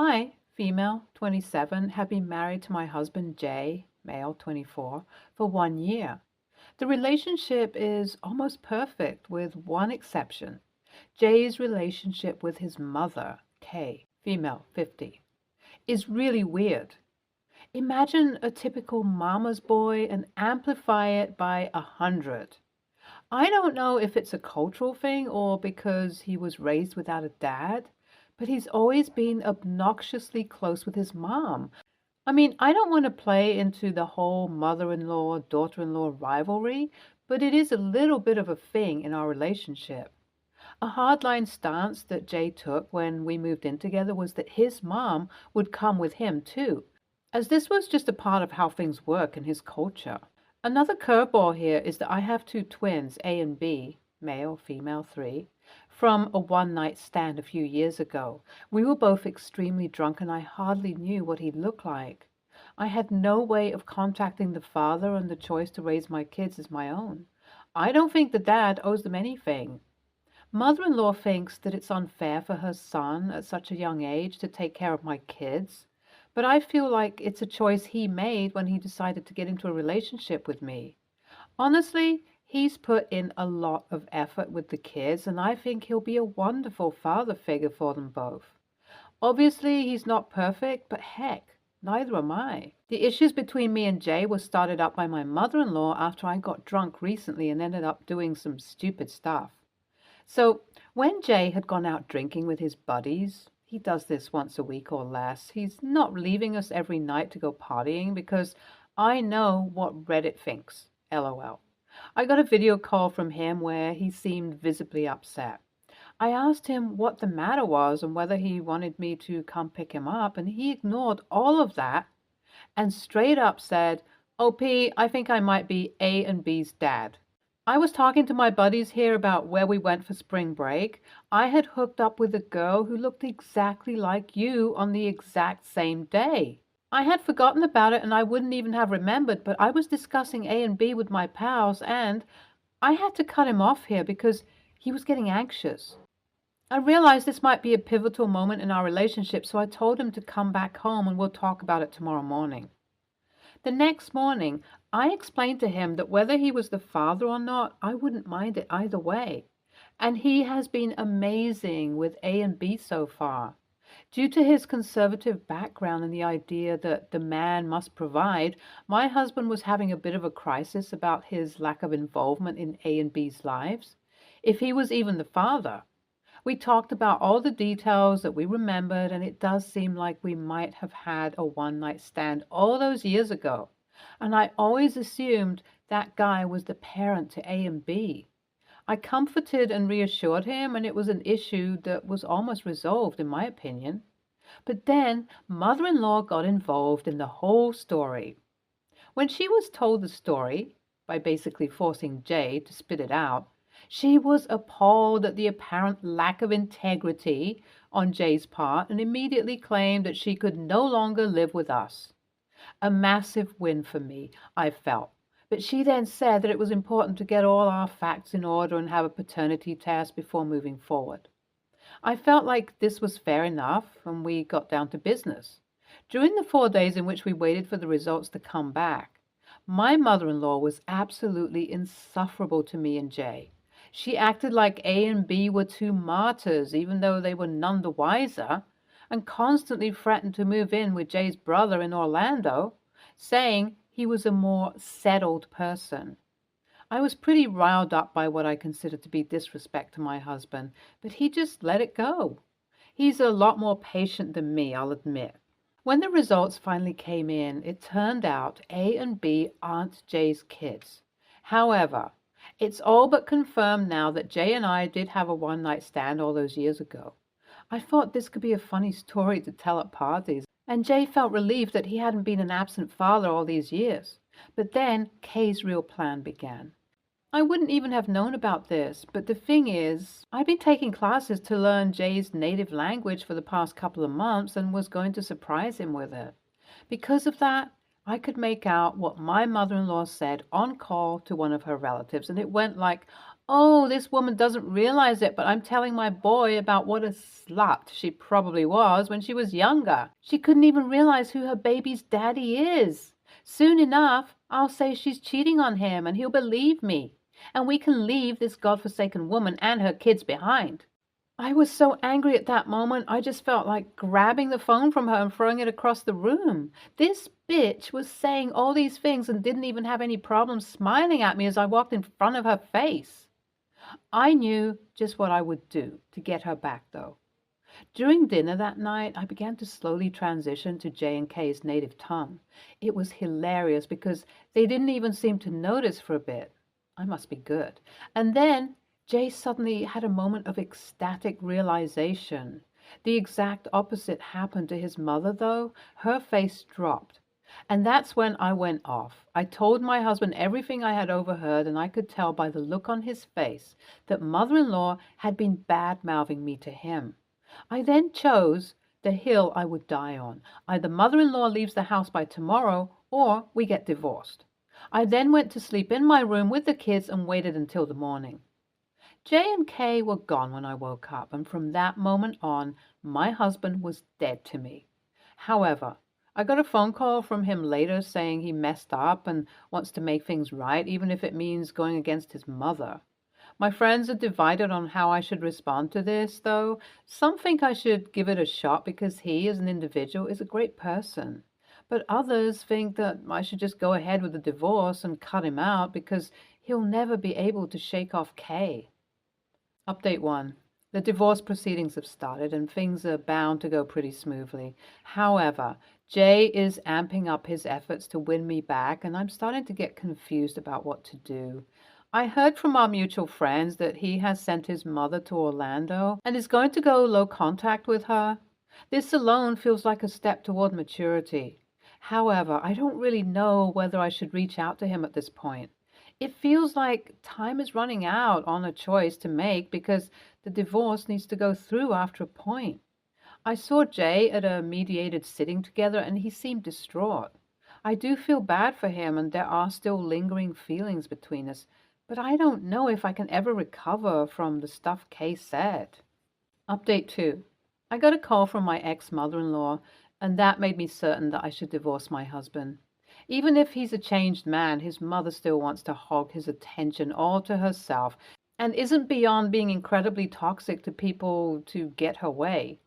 I, female, 27, have been married to my husband Jay, male, 24, for 1 year. The relationship is almost perfect with one exception. Jay's relationship with his mother, Kay, female, 50, is really weird. Imagine a typical mama's boy and amplify it by 100. I don't know if it's a cultural thing or because he was raised without a dad, but he's always been obnoxiously close with his mom. I mean, I don't want to play into the whole mother-in-law, daughter-in-law rivalry, but it is a little bit of a thing in our relationship. A hardline stance that Jay took when we moved in together was that his mom would come with him too, as this was just a part of how things work in his culture. Another curveball here is that I have two twins, A and B, male, female, 3, from a one-night stand a few years ago. We were both extremely drunk and I hardly knew what he looked like. I had no way of contacting the father, and the choice to raise my kids is my own. I don't think the dad owes them anything. Mother-in-law thinks that it's unfair for her son at such a young age to take care of my kids, but I feel like it's a choice he made when he decided to get into a relationship with me. Honestly, he's put in a lot of effort with the kids, and I think he'll be a wonderful father figure for them both. Obviously, he's not perfect, but heck, neither am I. The issues between me and Jay were started up by my mother-in-law after I got drunk recently and ended up doing some stupid stuff. So, when Jay had gone out drinking with his buddies, he does this once a week or less. He's not leaving us every night to go partying because I know what Reddit thinks. LOL. I got a video call from him where he seemed visibly upset. I asked him what the matter was and whether he wanted me to come pick him up, and he ignored all of that and straight up said, "OP, I think I might be A and B's dad." I was talking to my buddies here about where we went for spring break. I had hooked up with a girl who looked exactly like you on the exact same day. I had forgotten about it and I wouldn't even have remembered, but I was discussing A and B with my pals and I had to cut him off here because he was getting anxious. I realized this might be a pivotal moment in our relationship, so I told him to come back home and we'll talk about it tomorrow morning. The next morning, I explained to him that whether he was the father or not, I wouldn't mind it either way. And he has been amazing with A and B so far. Due to his conservative background and the idea that the man must provide, my husband was having a bit of a crisis about his lack of involvement in A and B's lives, if he was even the father. We talked about all the details that we remembered, and it does seem like we might have had a one-night stand all those years ago. And I always assumed that guy was the parent to A and B. I comforted and reassured him, and it was an issue that was almost resolved, in my opinion. But then mother-in-law got involved in the whole story. When she was told the story, by basically forcing Jay to spit it out, she was appalled at the apparent lack of integrity on Jay's part and immediately claimed that she could no longer live with us. A massive win for me, I felt. But she then said that it was important to get all our facts in order and have a paternity test before moving forward. I felt like this was fair enough, and we got down to business. During the 4 days in which we waited for the results to come back, my mother-in-law was absolutely insufferable to me and Jay. She acted like A and B were two martyrs, even though they were none the wiser, and constantly threatened to move in with Jay's brother in Orlando, saying he was a more settled person. I was pretty riled up by what I considered to be disrespect to my husband, but he just let it go. He's a lot more patient than me, I'll admit. When the results finally came in, it turned out A and B aren't Jay's kids. However, it's all but confirmed now that Jay and I did have a one-night stand all those years ago. I thought this could be a funny story to tell at parties, and Jay felt relieved that he hadn't been an absent father all these years. But then Kay's real plan began. I wouldn't even have known about this, but the thing is, I'd been taking classes to learn Jay's native language for the past couple of months and was going to surprise him with it. Because of that, I could make out what my mother-in-law said on call to one of her relatives, and it went like, Oh, this woman doesn't realize it, but I'm telling my boy about what a slut she probably was when she was younger. She couldn't even realize who her baby's daddy is. Soon enough, I'll say she's cheating on him and he'll believe me. And we can leave this godforsaken woman and her kids behind. I was so angry at that moment, I just felt like grabbing the phone from her and throwing it across the room. This bitch was saying all these things and didn't even have any problem smiling at me as I walked in front of her face. I knew just what I would do to get her back, though. During dinner that night, I began to slowly transition to J and K's native tongue. It was hilarious because they didn't even seem to notice for a bit. I must be good. And then Jay suddenly had a moment of ecstatic realization. The exact opposite happened to his mother, though. Her face dropped. And that's when I went off. I told my husband everything I had overheard, and I could tell by the look on his face that mother-in-law had been bad-mouthing me to him. I then chose the hill I would die on. Either mother-in-law leaves the house by tomorrow, or we get divorced. I then went to sleep in my room with the kids and waited until the morning. J and K were gone when I woke up, and from that moment on, my husband was dead to me. However, I got a phone call from him later saying he messed up and wants to make things right, even if it means going against his mother. My friends are divided on how I should respond to this, though. Some think I should give it a shot because he, as an individual, is a great person. But others think that I should just go ahead with the divorce and cut him out because he'll never be able to shake off Kay. Update 1. The divorce proceedings have started and things are bound to go pretty smoothly. However, Jay is amping up his efforts to win me back, and I'm starting to get confused about what to do. I heard from our mutual friends that he has sent his mother to Orlando and is going to go low contact with her. This alone feels like a step toward maturity. However, I don't really know whether I should reach out to him at this point. It feels like time is running out on a choice to make because the divorce needs to go through after a point. I saw Jay at a mediated sitting together and he seemed distraught. I do feel bad for him and there are still lingering feelings between us, but I don't know if I can ever recover from the stuff Kay said. Update 2. I got a call from my ex-mother-in-law, and that made me certain that I should divorce my husband. Even if he's a changed man, his mother still wants to hog his attention all to herself and isn't beyond being incredibly toxic to people to get her way.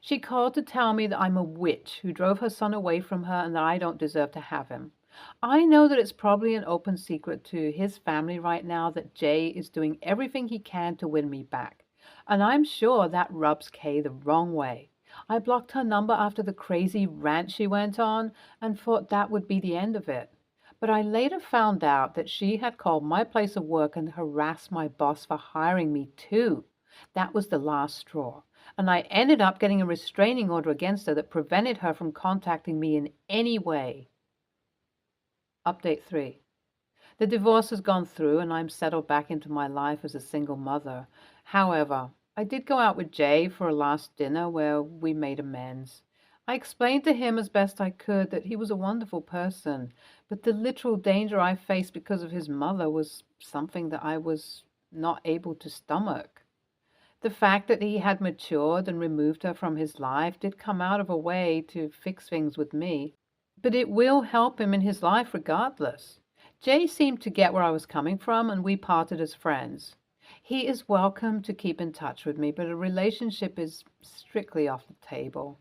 She called to tell me that I'm a witch who drove her son away from her and that I don't deserve to have him. I know that it's probably an open secret to his family right now that Jay is doing everything he can to win me back. And I'm sure that rubs Kay the wrong way. I blocked her number after the crazy rant she went on and thought that would be the end of it. But I later found out that she had called my place of work and harassed my boss for hiring me too. That was the last straw. And I ended up getting a restraining order against her that prevented her from contacting me in any way. Update 3. The divorce has gone through and I'm settled back into my life as a single mother. However, I did go out with Jay for a last dinner where we made amends. I explained to him as best I could that he was a wonderful person, but the literal danger I faced because of his mother was something that I was not able to stomach. The fact that he had matured and removed her from his life did come out of a way to fix things with me, but it will help him in his life regardless. Jay seemed to get where I was coming from, and we parted as friends. He is welcome to keep in touch with me, but a relationship is strictly off the table.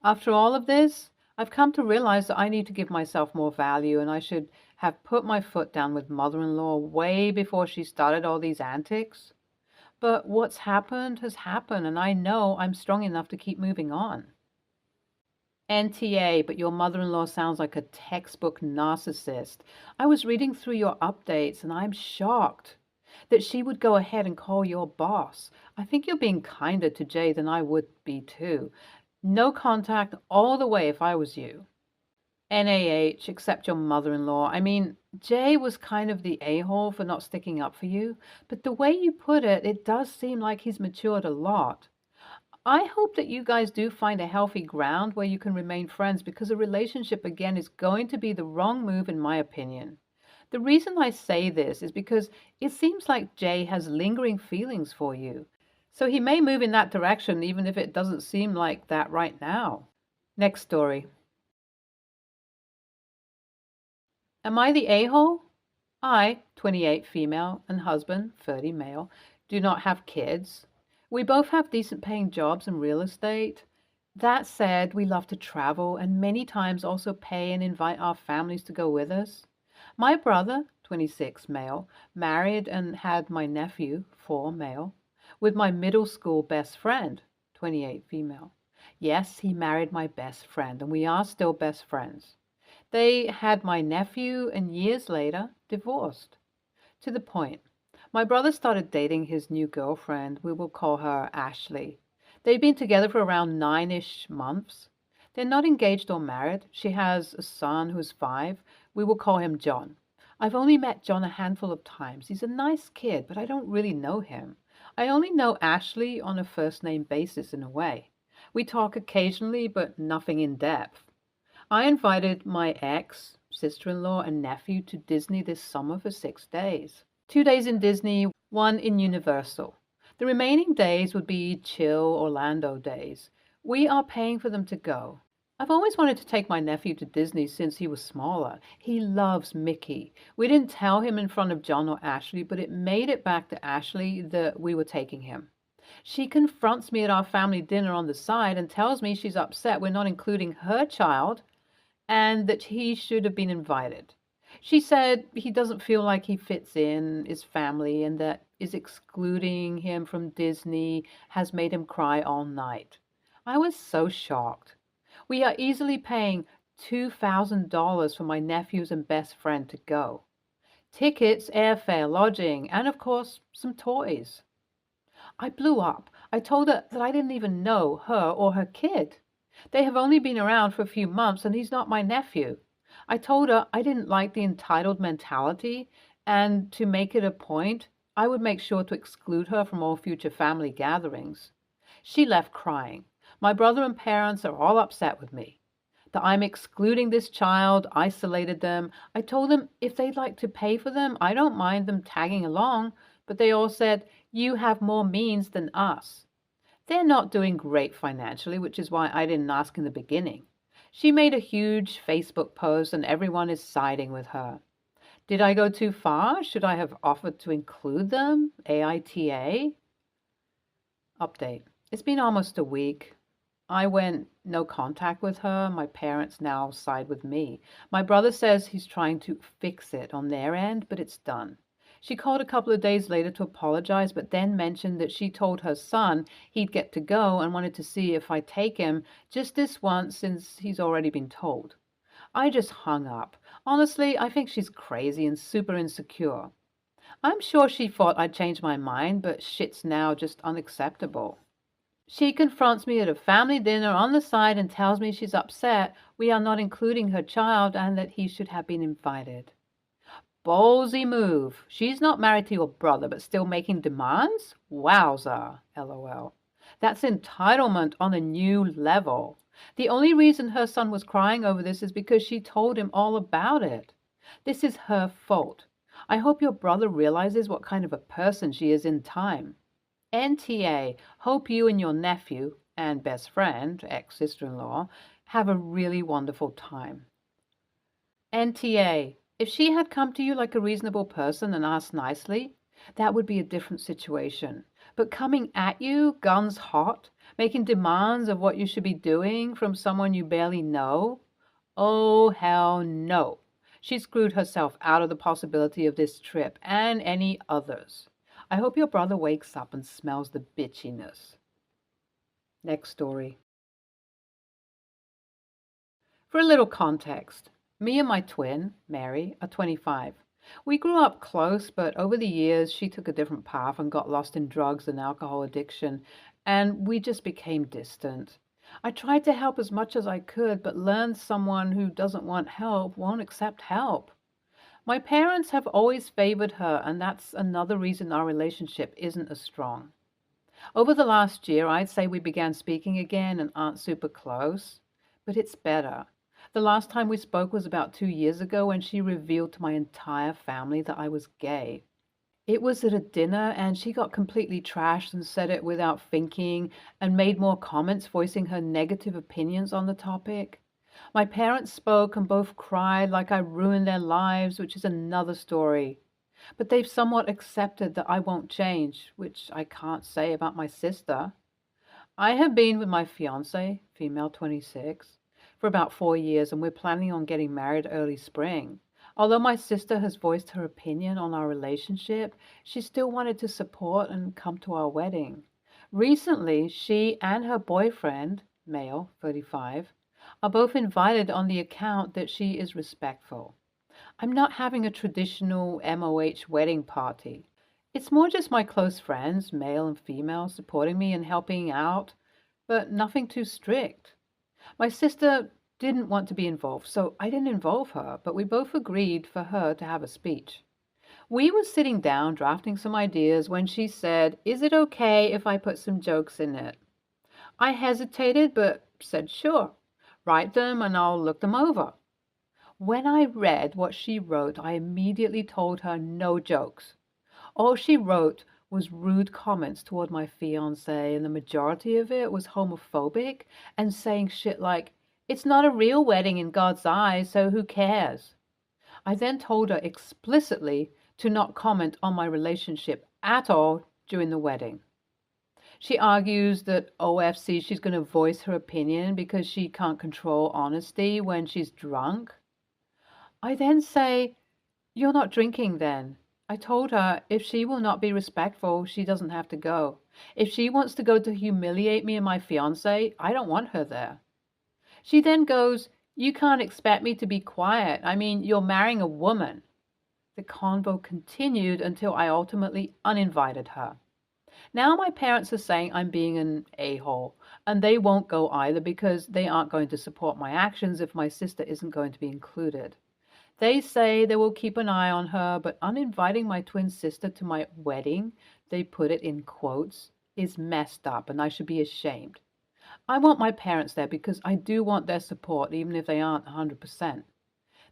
After all of this, I've come to realize that I need to give myself more value, and I should have put my foot down with mother-in-law way before she started all these antics. But what's happened has happened, and I know I'm strong enough to keep moving on. NTA, but your mother-in-law sounds like a textbook narcissist. I was reading through your updates, and I'm shocked that she would go ahead and call your boss. I think you're being kinder to Jay than I would be too. No contact all the way if I was you. NAH, except your mother-in-law. I mean, Jay was kind of the a-hole for not sticking up for you, but the way you put it, it does seem like he's matured a lot. I hope that you guys do find a healthy ground where you can remain friends because a relationship again is going to be the wrong move in my opinion. The reason I say this is because it seems like Jay has lingering feelings for you. So he may move in that direction even if it doesn't seem like that right now. Next story. Am I the a-hole? I, 28 female, and husband, 30 male, do not have kids. We both have decent paying jobs in real estate. That said, we love to travel and many times also pay and invite our families to go with us. My brother, 26 male, married and had my nephew, 4 male, with my middle school best friend, 28 female. Yes, he married my best friend, and we are still best friends. They had my nephew and years later divorced. To the point. My brother started dating his new girlfriend. We will call her Ashley. They've been together for around 9-ish months. They're not engaged or married. She has a son who's 5. We will call him John. I've only met John a handful of times. He's a nice kid, but I don't really know him. I only know Ashley on a first name basis in a way. We talk occasionally, but nothing in depth. I invited my ex, sister-in-law, and nephew to Disney this summer for 6 days. 2 days in Disney, 1 in Universal. The remaining days would be chill Orlando days. We are paying for them to go. I've always wanted to take my nephew to Disney since he was smaller. He loves Mickey. We didn't tell him in front of John or Ashley, but it made it back to Ashley that we were taking him. She confronts me at our family dinner on the side and tells me she's upset we're not including her child and that he should have been invited. She said he doesn't feel like he fits in his family and that is excluding him from Disney has made him cry all night. I was so shocked. We are easily paying $2,000 for my nephews and best friend to go. Tickets, airfare, lodging, and of course, some toys. I blew up. I told her that I didn't even know her or her kid. They have only been around for a few months and he's not my nephew. I told her I didn't like the entitled mentality and to make it a point, I would make sure to exclude her from all future family gatherings. She left crying. My brother and parents are all upset with me. That I'm excluding this child, isolated them. I told them if they'd like to pay for them, I don't mind them tagging along, but they all said, you have more means than us. They're not doing great financially, which is why I didn't ask in the beginning. She made a huge Facebook post and everyone is siding with her. Did I go too far? Should I have offered to include them? AITA? Update. It's been almost a week. I went no contact with her. My parents now side with me. My brother says he's trying to fix it on their end, but it's done. She called a couple of days later to apologize, but then mentioned that she told her son he'd get to go and wanted to see if I'd take him just this once since he's already been told. I just hung up. Honestly, I think she's crazy and super insecure. I'm sure she thought I'd changed my mind, but shit's now just unacceptable. She confronts me at a family dinner on the side and tells me she's upset we are not including her child and that he should have been invited. Ballsy move. She's not married to your brother, but still making demands? Wowza, LOL. That's entitlement on a new level. The only reason her son was crying over this is because she told him all about it. This is her fault. I hope your brother realizes what kind of a person she is in time. NTA, hope you and your nephew and best friend, ex-sister-in-law, have a really wonderful time. NTA, if she had come to you like a reasonable person and asked nicely, that would be a different situation. But coming at you, guns hot, making demands of what you should be doing from someone you barely know? Oh, hell no. She screwed herself out of the possibility of this trip and any others. I hope your brother wakes up and smells the bitchiness. Next story. For a little context, me and my twin, Mary, are 25. We grew up close, but over the years she took a different path and got lost in drugs and alcohol addiction, and we just became distant. I tried to help as much as I could, but learned someone who doesn't want help won't accept help. My parents have always favored her, and that's another reason our relationship isn't as strong. Over the last year, I'd say we began speaking again and aren't super close, but it's better. The last time we spoke was about 2 years ago when she revealed to my entire family that I was gay. It was at a dinner and she got completely trashed and said it without thinking and made more comments voicing her negative opinions on the topic. My parents spoke and both cried like I ruined their lives, which is another story. But they've somewhat accepted that I won't change, which I can't say about my sister. I have been with my fiance, female 26, for about 4 years, and we're planning on getting married early spring. Although my sister has voiced her opinion on our relationship, she still wanted to support and come to our wedding. Recently, she and her boyfriend, male 35, are both invited on the account that she is respectful. I'm not having a traditional MOH wedding party. It's more just my close friends, male and female, supporting me and helping out, but nothing too strict. My sister didn't want to be involved, so I didn't involve her, but we both agreed for her to have a speech. We were sitting down drafting some ideas when she said, "Is it okay if I put some jokes in it?" I hesitated, but said, "Sure, write them and I'll look them over." When I read what she wrote, I immediately told her no jokes. All she wrote was rude comments toward my fiance, and the majority of it was homophobic and saying shit like, "It's not a real wedding in God's eyes, so who cares?" I then told her explicitly to not comment on my relationship at all during the wedding. She argues that OFC she's going to voice her opinion because she can't control honesty when she's drunk. I then say, "You're not drinking then." I told her if she will not be respectful, she doesn't have to go. If she wants to go to humiliate me and my fiance, I don't want her there. She then goes, "You can't expect me to be quiet. I mean, you're marrying a woman." The convo continued until I ultimately uninvited her. Now my parents are saying I'm being an a-hole, and they won't go either because they aren't going to support my actions if my sister isn't going to be included. They say they will keep an eye on her, but uninviting my twin sister to my wedding, they put it in quotes, is messed up and I should be ashamed. I want my parents there because I do want their support, even if they aren't 100%.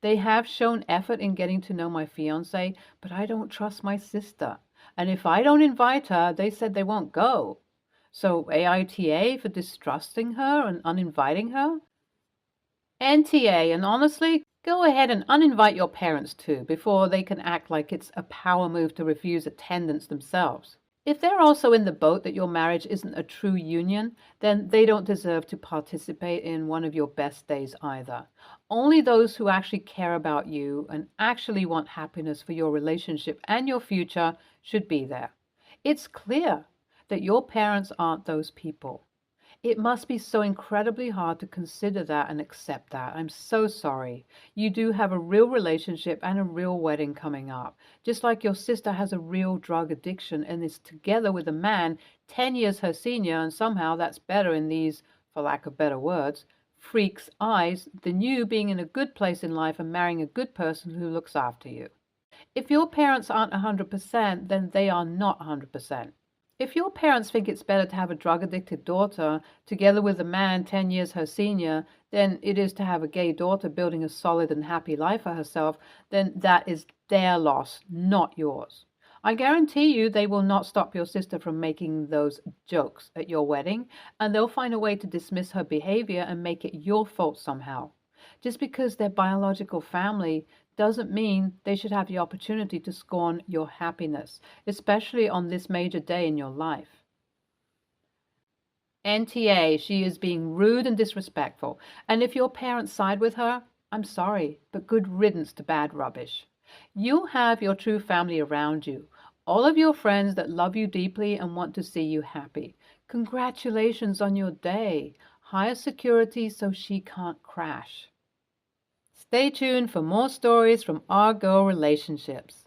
They have shown effort in getting to know my fiance, but I don't trust my sister. And if I don't invite her, they said they won't go. So AITA for distrusting her and uninviting her? NTA, and honestly, go ahead and uninvite your parents too before they can act like it's a power move to refuse attendance themselves. If they're also in the boat that your marriage isn't a true union, then they don't deserve to participate in one of your best days either. Only those who actually care about you and actually want happiness for your relationship and your future should be there. It's clear that your parents aren't those people. It must be so incredibly hard to consider that and accept that. I'm so sorry. You do have a real relationship and a real wedding coming up. Just like your sister has a real drug addiction and is together with a man 10 years her senior, and somehow that's better in these, for lack of better words, freaks' eyes than you being in a good place in life and marrying a good person who looks after you. If your parents aren't 100%, then they are not 100%. If your parents think it's better to have a drug-addicted daughter together with a man 10 years her senior than it is to have a gay daughter building a solid and happy life for herself, then that is their loss, not yours. I guarantee you they will not stop your sister from making those jokes at your wedding, and they'll find a way to dismiss her behavior and make it your fault somehow. Just because they're biological family doesn't mean they should have the opportunity to scorn your happiness, especially on this major day in your life. NTA, she is being rude and disrespectful, and if your parents side with her, I'm sorry, but good riddance to bad rubbish. You have your true family around you, all of your friends that love you deeply and want to see you happy. Congratulations on your day. Hire security so she can't crash. Stay tuned for more stories from our girl relationships.